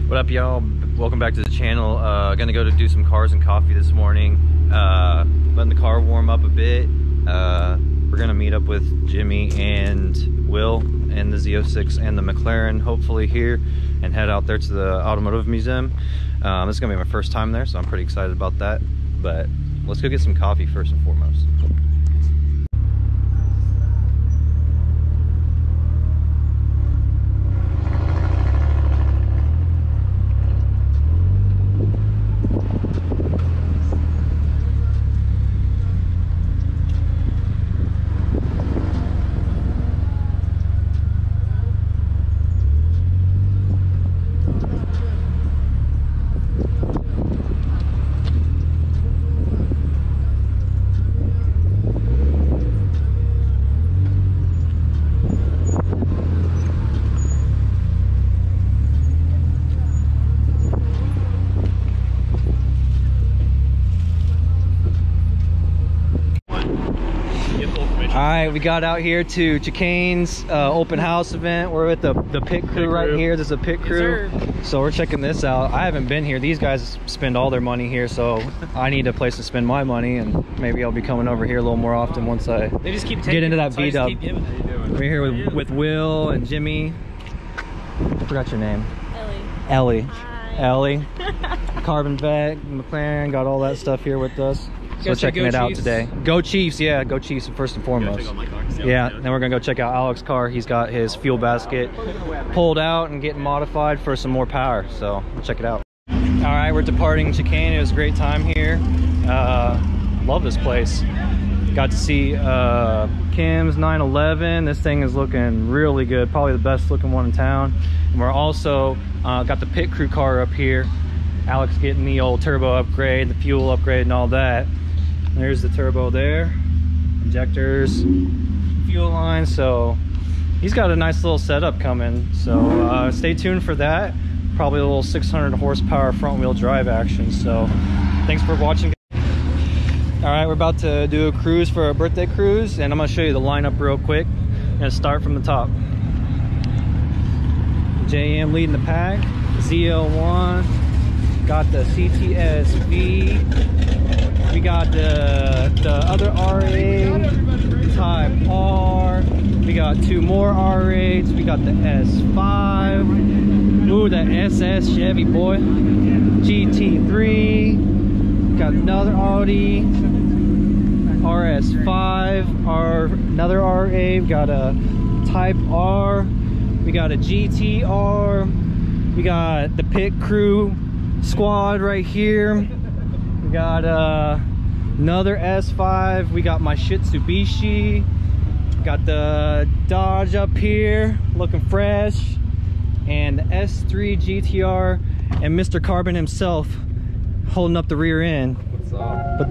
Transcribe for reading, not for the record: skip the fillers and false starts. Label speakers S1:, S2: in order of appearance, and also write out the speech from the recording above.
S1: What up, y'all? Welcome back to the channel. Gonna go to do some cars and coffee this morning. Letting the car warm up a bit. We're gonna meet up with Jimmy and Will and the Z06 and the McLaren hopefully here, and head out there to the Automotive Museum. This is gonna be my first time there, so I'm pretty excited about that. But let's go get some coffee first and foremost. Alright, we got out here to Chicane's open house event. We're with the pit crew right here. There's a pit crew. So we're checking this out. I haven't been here. These guys spend all their money here, so I need a place to spend my money, and maybe I'll be coming over here a little more often once I get into that V-dub. We're here with Will and Jimmy. I forgot your name. Ellie.
S2: Hi.
S1: Ellie. Carbon Vet, McLaren, got all that stuff here with us. So we're checking it out today. Go Chiefs, yeah, go Chiefs first and foremost. Yeah, then we're gonna go check out Alex's car. He's got his fuel basket pulled out and getting modified for some more power. So we'll check it out. All right, we're departing Chicane. It was a great time here. Love this place. Got to see Kim's 911. This thing is looking really good. Probably the best looking one in town. And we're also got the pit crew car up here. Alex getting the old turbo upgrade, the fuel upgrade and all that. There's the turbo there, injectors, fuel line. So he's got a nice little setup coming. So stay tuned for that. Probably a little 600 horsepower front wheel drive action. So thanks for watching. All right, we're about to do a cruise for a birthday cruise, and I'm gonna show you the lineup real quick. I'm gonna start from the top. JM leading the pack, ZL1, got the CTS-V, we got the other R8, Type R, we got two more R8s, we got the S5, ooh, that SS Chevy boy, GT3, got another Audi, RS5, another R8, we got a Type R, we got a GTR, we got the pit crew squad right here, we got another S5, we got my Shitsubishi, got the Dodge up here looking fresh, and the S3 GTR, and Mr. Carbon himself holding up the rear end. What's up? But